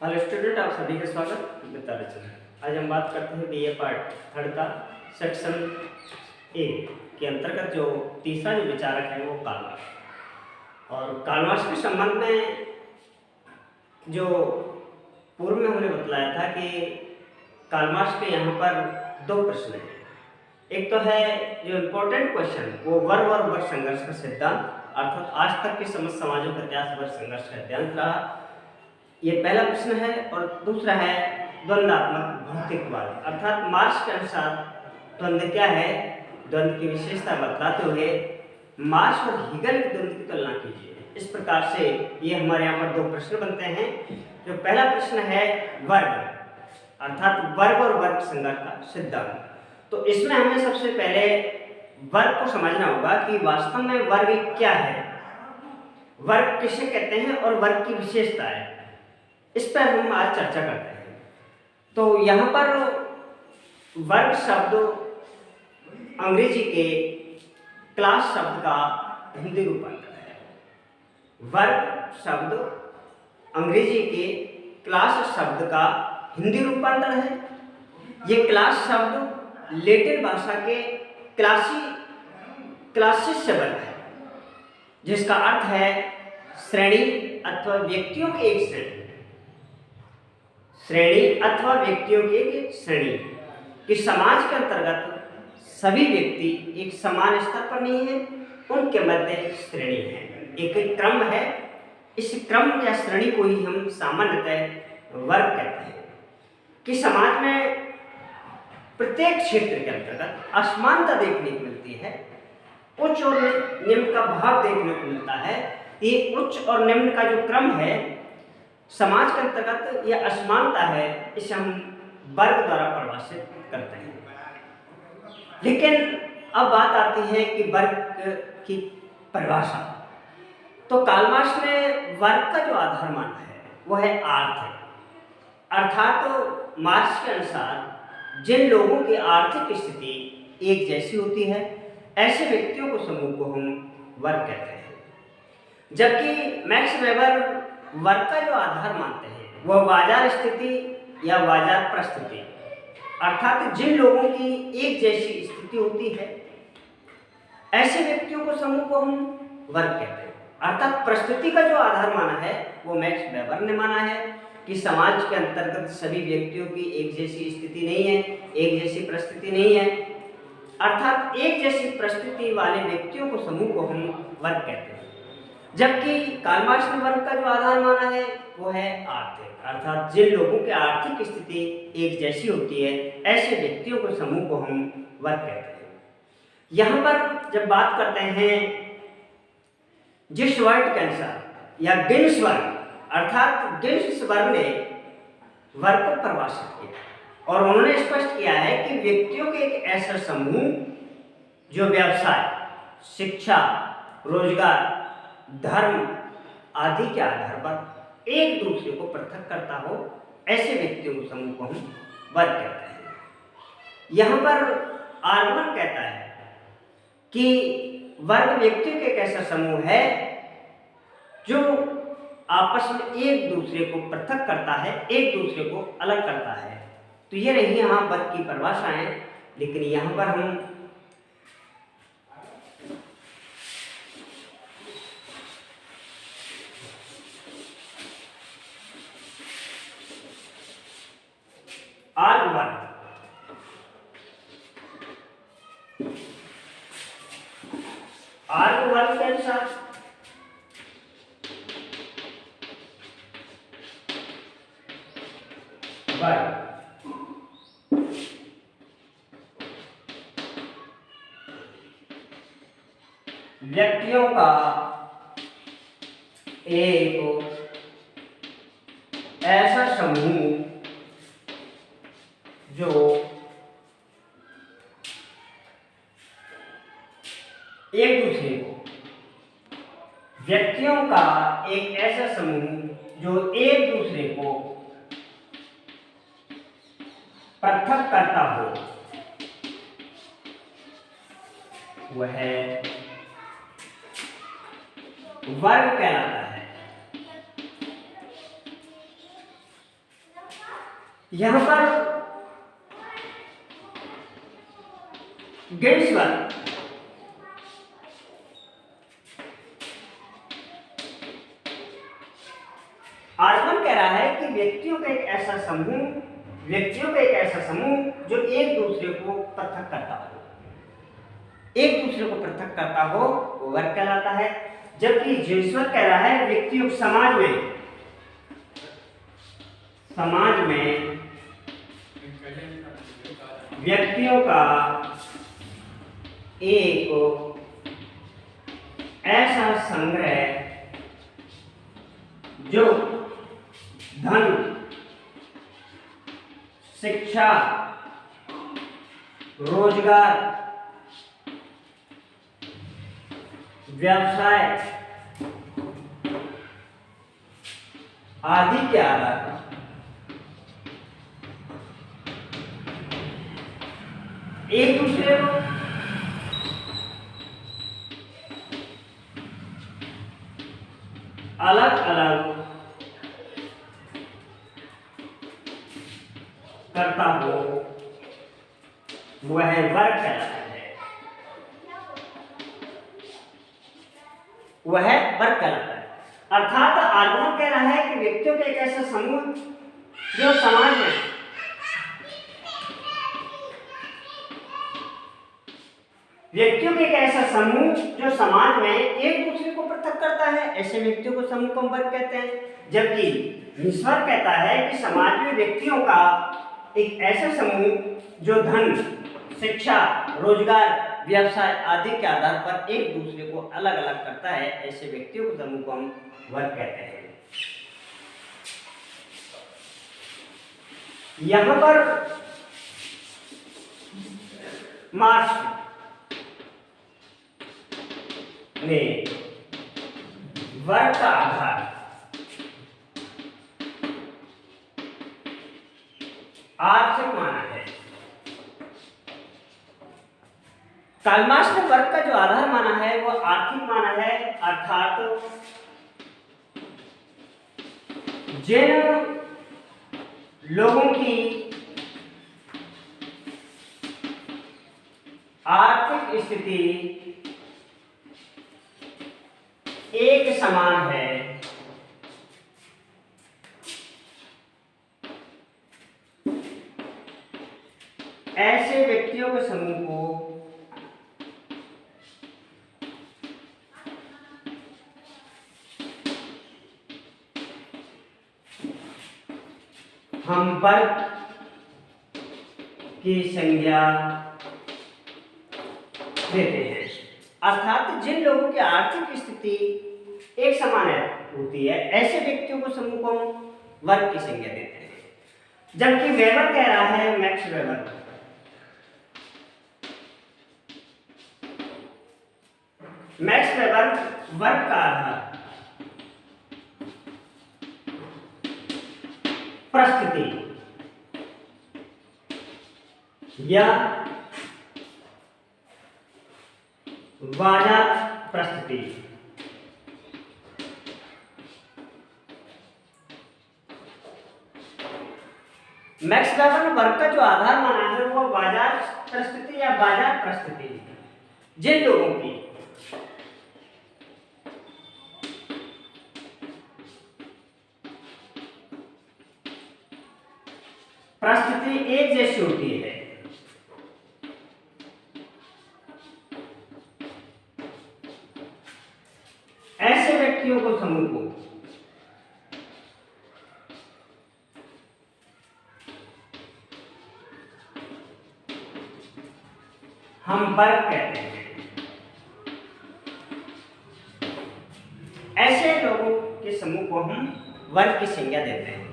Hello student, आप सभी का स्वागत विद्यालय चैनल। आज हम बात करते हैं बीए पार्ट थर्ड का सेक्शन ए के अंतर्गत जो तीसरा जो विचारक है वो कार्ल मार्क्स। और कार्ल मार्क्स के संबंध में जो पूर्व में हमने बतलाया था कि कार्ल मार्क्स के यहाँ पर दो प्रश्न हैं। एक तो है जो इम्पोर्टेंट क्वेश्चन, वो वर्ग और वर्ग संघर्ष का सिद्धांत, अर्थात आज तक के समस्त समाजों का इतिहास वर्ग संघर्ष का अध्ययन रहा, ये पहला प्रश्न है। और दूसरा है द्वंद्वात्मक भौतिकवाद, अर्थात मार्क्स के अनुसार द्वंद्व क्या है, द्वंद्व की विशेषता बतलाते हुए मार्क्स और हीगल की द्वंद्व की तुलना कीजिए। इस प्रकार से ये हमारे यहाँ पर दो प्रश्न बनते हैं। जो पहला प्रश्न है वर्ग, अर्थात वर्ग और वर्ग संघर्ष का सिद्धांत। तो इसमें हमें सबसे पहले वर्ग को समझना होगा कि वास्तव में वर्ग क्या है, वर्ग किसे कहते हैं और वर्ग की विशेषता है, इस पर हम आज चर्चा करते हैं। तो यहाँ पर वर्ग शब्द अंग्रेजी के क्लास शब्द का हिंदी रूपांतर है। वर्ग शब्द अंग्रेजी के क्लास शब्द का हिंदी रूपांतर है। ये क्लास शब्द लैटिन भाषा के क्लासिस से बना है, जिसका अर्थ है श्रेणी अथवा व्यक्तियों की एक श्रेणी अथवा व्यक्तियों की एक श्रेणी कि समाज के अंतर्गत सभी व्यक्ति एक समान स्तर पर नहीं है, उनके मध्य श्रेणी है, एक क्रम है। इस क्रम या श्रेणी को ही हम सामान्यतः वर्ग कहते हैं। कि समाज में प्रत्येक क्षेत्र के अंतर्गत असमानता देखने को मिलती है, उच्च और निम्न का भाव देखने को मिलता है। ये उच्च और निम्न का जो क्रम है समाज के अंतर्गत, यह असमानता है, इसे हम वर्ग द्वारा परिभाषित करते हैं। लेकिन अब बात आती है कि वर्ग की परिभाषा। तो कार्ल मार्क्स ने वर्ग का जो आधार माना है वह है आर्थ, अर्थात मार्क्स के अनुसार जिन लोगों की आर्थिक स्थिति एक जैसी होती है, ऐसे व्यक्तियों को समूह को हम वर्ग कहते हैं। जबकि मैक्स वेबर वर्ग का जो आधार मानते हैं वह बाजार स्थिति या बाजार परिस्थिति, अर्थात जिन लोगों की एक जैसी स्थिति होती है, ऐसे व्यक्तियों को समूह को हम वर्ग कहते हैं। अर्थात परिस्थिति का जो आधार माना है वो मैक्स वेबर ने माना है कि समाज के अंतर्गत सभी व्यक्तियों की एक जैसी स्थिति नहीं है, एक जैसी परिस्थिति नहीं है, अर्थात एक जैसी परिस्थिति वाले व्यक्तियों को समूह को हम वर्ग कहते हैं। जबकि कार्ल मार्क्स ने वर्ग का जो आधार माना है वो है आर्थिक, अर्थात जिन लोगों की आर्थिक स्थिति एक जैसी होती है, ऐसे व्यक्तियों को समूह को हम वर्ग कहते हैं। यहाँ पर जब बात करते हैं जिस वर्ग के अनुसार या गिन्स वर्ग, अर्थात गिन्स वर्ग ने वर्ग को परिभाषित किया और उन्होंने स्पष्ट किया है कि व्यक्तियों के एक ऐसा समूह जो व्यवसाय, शिक्षा, रोजगार, धर्म आदि के आधार पर एक दूसरे को पृथक करता हो, ऐसे व्यक्तियों को समूह को हम वर्ग कहते हैं। यहाँ पर आर्गमन कहता है कि वर्ग व्यक्तियों के एक ऐसा समूह है जो आपस में एक दूसरे को पृथक करता है, एक दूसरे को अलग करता है। तो ये रही यहाँ वर्ग की परिभाषाएं। लेकिन यहाँ पर हम आर्गमन के अनुसार वर्ग व्यक्तियों का एक ऐसा समूह जो एक दूसरे को, व्यक्तियों का एक ऐसा समूह जो एक दूसरे को पृथक करता हो, वह वर्ग कहलाता है। यहाँ पर गेट्सवर्थ आर्गन कह रहा है कि व्यक्तियों का एक ऐसा समूह जो एक दूसरे को पृथक करता हो वो वर्ग कहलाता है। जबकि गेट्सवर्थ कह रहा है व्यक्तियों समाज में व्यक्तियों का एक ऐसा संग्रह जो धन, शिक्षा, रोजगार, व्यवसाय आदि के आधार पर एक दूसरे को अलग अलग करता हो वह वर्ग कहलाता है। अर्थात आर्गुमेंट कह रहा है कि व्यक्तियों का एक ऐसा समूह जो समाज में एक दूसरे को पृथक करता है, ऐसे व्यक्तियों को समूह को वर्ग कहते हैं। जबकि गेट्सवर्थ कहता है कि समाज में व्यक्तियों का एक ऐसा समूह जो धन, शिक्षा, रोजगार, व्यवसाय आदि के आधार पर एक दूसरे को अलग अलग करता है, ऐसे व्यक्तियों को समूह को हम वर्ग कहते हैं। यहां पर मार्क्स ने वर्ग का आधार आर्थिक माना है। कार्ल मार्क्स ने वर्ग का जो आधार माना है वो आर्थिक माना है, अर्थात जिन लोगों की आर्थिक स्थिति एक समान है, ऐसे व्यक्तियों के समूह को हम वर्ग की संज्ञा देते हैं। अर्थात जिन लोगों की आर्थिक स्थिति एक समान होती है, ऐसे व्यक्तियों को समूह को हम वर्ग की संज्ञा देते हैं। जबकि वेबर कह रहा है, मैक्स वेबर वर्ग का आधार परिस्थिति या बाजार परिस्थिति मैक्स वेबर ने वर्ग का जो आधार माना है वो बाजार परिस्थिति या बाजार परिस्थिति जिन लोगों की परिस्थिति एक जैसी होती है, ऐसे व्यक्तियों को समूह को हम वर्ग कहते हैं। ऐसे लोगों के समूह को हम वर्ग की संज्ञा देते हैं।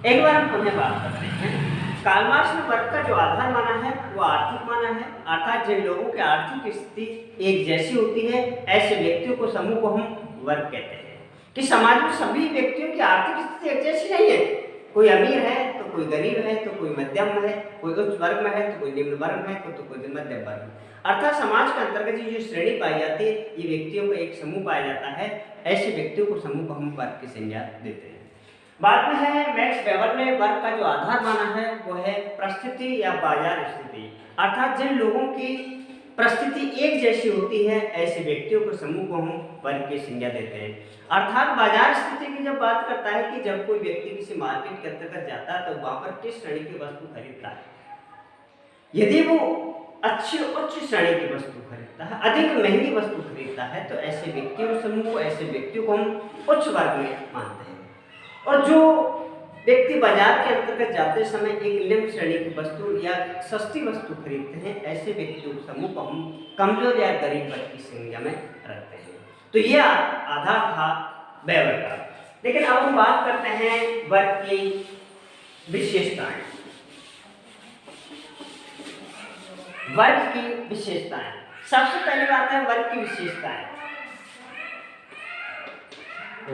एक बार हम पुनः बात करते हैं। कार्ल मार्क्स ने वर्ग का जो आधार माना है वो आर्थिक माना है, अर्थात जिन लोगों की आर्थिक स्थिति एक जैसी होती है, ऐसे व्यक्तियों को समूह को हम वर्ग कहते हैं। कि समाज में सभी व्यक्तियों की आर्थिक स्थिति एक जैसी नहीं है, कोई अमीर है तो कोई गरीब है, तो कोई मध्यम है, कोई उच्च वर्ग में है तो कोई निम्न वर्ग में है तो कोई मध्यम वर्ग में। अर्थात समाज के अंतर्गत जो श्रेणी पाई जाती है, ये व्यक्तियों का एक समूह पाया जाता है, ऐसे व्यक्तियों को समूह को हम वर्ग की संज्ञा देते हैं। बाद में है मैक्स वेबर ने वर्ग का जो आधार माना है वो है परिस्थिति या बाजार स्थिति, अर्थात जिन लोगों की परिस्थिति एक जैसी होती है ऐसे व्यक्तियों को समूह को हम वर्ग की संज्ञा देते हैं। अर्थात बाजार स्थिति की जब बात करता है कि जब कोई व्यक्ति किसी मार्केट के अंतर्गत जाता है तो वहां पर किस श्रेणी की वस्तु खरीदता है। यदि वो अच्छी उच्च श्रेणी की वस्तु खरीदता है, अधिक महंगी वस्तु खरीदता है, तो ऐसे व्यक्तियों समूह को ऐसे व्यक्तियों को हम उच्च वर्ग में मानते हैं। और जो व्यक्ति बाजार के अंतर्गत जाते समय एक निम्न श्रेणी की वस्तु या सस्ती वस्तु खरीदते हैं, ऐसे व्यक्तियों समूह को हम कमजोर या गरीब वर्ग की संज्ञा में रखते हैं। तो यह आधार था वेबर का। लेकिन अब हम बात करते हैं वर्ग की विशेषताएं। वर्ग की विशेषताएं, सबसे पहले बात है वर्ग की विशेषताएं।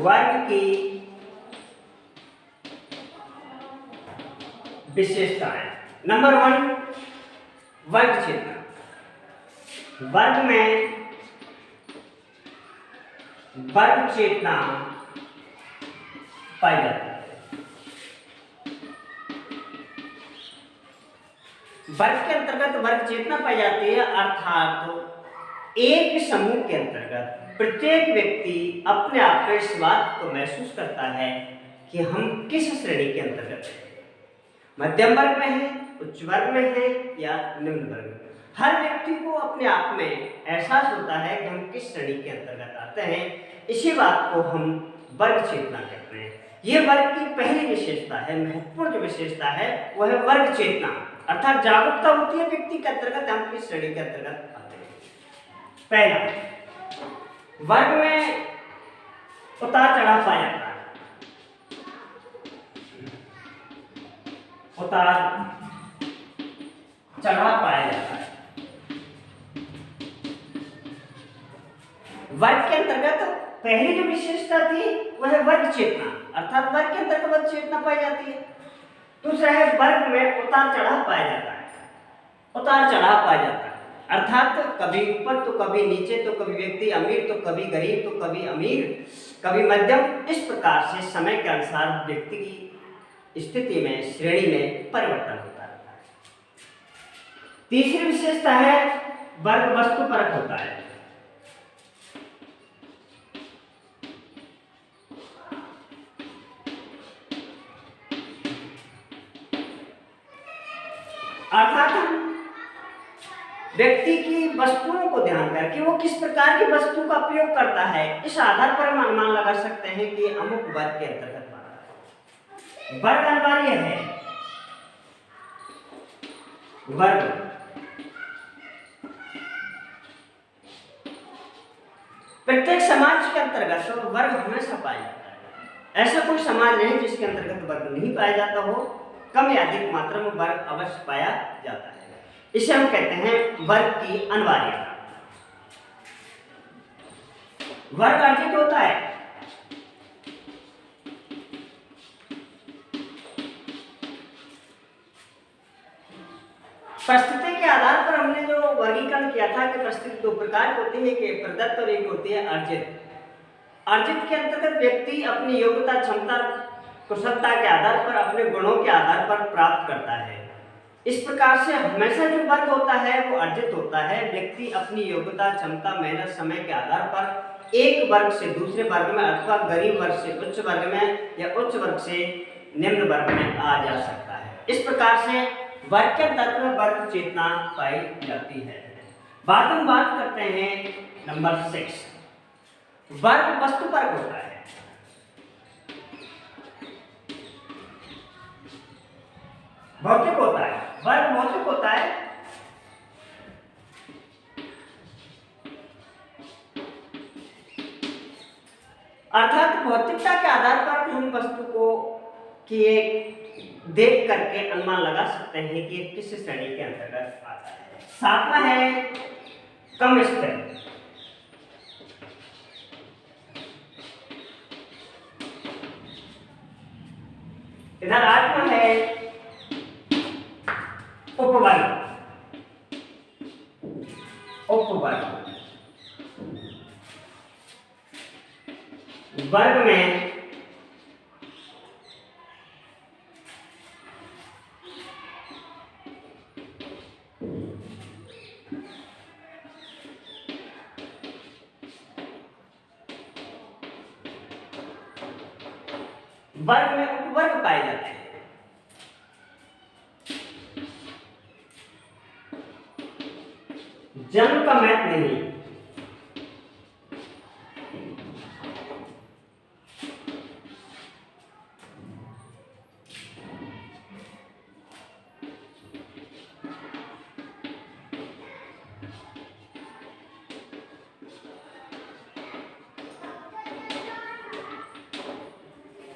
वर्ग की विशेषताएं, नंबर 1 वर्ग चेतना। वर्ग में वर्ग चेतना पाई जाती है। वर्ग के अंतर्गत वर्ग चेतना पाई जाती है, अर्थात एक समूह के अंतर्गत प्रत्येक व्यक्ति अपने आप में इस बात को महसूस करता है कि हम किस श्रेणी के अंतर्गत हैं, मध्यम वर्ग में है, उच्च वर्ग में है या निम्न वर्ग में। हर व्यक्ति को अपने आप में एहसास होता है कि हम किस श्रेणी के अंतर्गत आते हैं। इसी बात को हम वर्ग चेतना कहते हैं। ये वर्ग की पहली विशेषता है, महत्वपूर्ण जो विशेषता है वह है वर्ग चेतना, अर्थात जागरूकता होती है व्यक्ति के अंतर्गत हम किस श्रेणी के अंतर्गत आते हैं। पहला, वर्ग में उतार चढ़ाव पाया जाता है। उतार चढ़ाव पाया जाता है। वर्ग के अंतर्गत पहली जो विशेषता थी वह वर्ग चेतना, अर्थात वर्ग के अंतर्गत वर्ग चेतना पाई जाती है। दूसरा है वर्ग में उतार चढ़ाव पाया जाता है। उतार चढ़ाव पाया जाता है अर्थात कभी ऊपर तो कभी नीचे, तो कभी व्यक्ति अमीर तो कभी गरीब, तो कभी अमीर कभी मध्यम, इस प्रकार से समय के अनुसार व्यक्ति की स्थिति में श्रेणी में परिवर्तन होता रहता है। तीसरी विशेषता है वर्ग वस्तुपरक होता है। अर्थात हम व्यक्ति की वस्तुओं को ध्यान करके वो किस प्रकार की वस्तु का उपयोग करता है, इस आधार पर हम अनुमान लगा सकते हैं कि अमुक वर्ग के अंतर्गत आता है। वर्ग अनिवार्य है। वर्ग प्रत्येक समाज के अंतर्गत वर्ग हमेशा पाया जाता है। ऐसा कोई समाज नहीं जिसके अंतर्गत वर्ग नहीं पाया जाता हो। कम या अधिक मात्रा में वर्ग अवश्य पाया जाता है। इसे हम कहते हैं वर्ग की अनिवार्यता। वर्ग अर्जित होता है परिस्थिति के आधार पर। हमने जो वर्गीकरण किया था कि परिस्थिति दो प्रकार की होती है, एक प्रदत्त और एक होती है अर्जित। अर्जित के अंतर्गत व्यक्ति अपनी योग्यता, क्षमता, कुशलता के आधार पर, अपने गुणों के आधार पर प्राप्त करता है। इस प्रकार से हमेशा जो वर्ग होता है वो अर्जित होता है। व्यक्ति अपनी योग्यता, क्षमता, मेहनत, समय के आधार पर एक वर्ग से दूसरे वर्ग में अथवा गरीब वर्ग से उच्च वर्ग में या उच्च वर्ग से निम्न वर्ग में आ जा सकता है। इस प्रकार से वर्ग के तत्व में वर्ग चेतना पाई जाती है। हम बात करते हैं नंबर 6, वर्ग वस्तुपरक होता है। भौतिक होता है। वर्ग भौतिक होता है। अर्थात भौतिकता के आधार पर हम वस्तु को देख करके अनुमान लगा सकते हैं कि किस श्रेणी के अंतर्गत आता है। सातवां है कम स्थिर। इधर आठवां है उपवर्ग। उपवर्ग वर्ग में वर्ग में उपवर्ग पाए जाते हैं। जन्म का महत्व नहीं।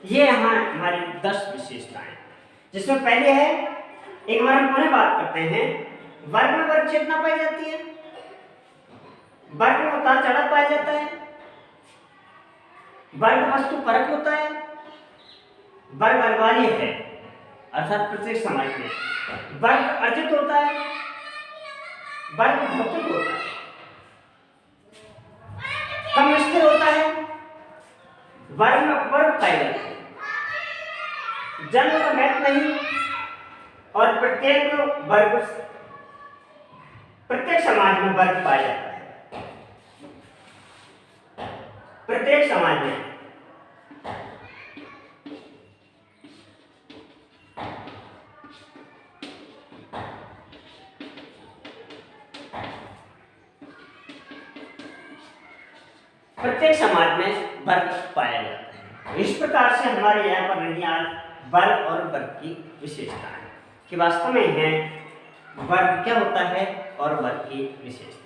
ये यहाँ हमारी 10 विशेषताएं, जिसमें पहले है, एक बार हम पुनः बात करते हैं, वर्ग में वर्ग चेतना पाई जाती है, वर्ग में उतार चढ़ाव पाया जाता है, वर्ग वस्तु परक होता है, वर्ग अनिवार्य है अर्थात प्रत्येक समाज में, वर्ग अर्जित होता है, वर्ग भौतिक होता है, कम स्थिर होता है, वर्ग में वर्ग पाए जाते हैं, जन्म का महत्व नहीं, और प्रत्येक समाज में वर्ग पाया जाता है। प्रत्येक समाज में वर्ग पाया जाता है। इस प्रकार से हमारे यहाँ पर रही आज वर्ग और वर्ग की विशेषता है कि वास्तव में है वर्ग क्या होता है और वर्ग की विशेषता।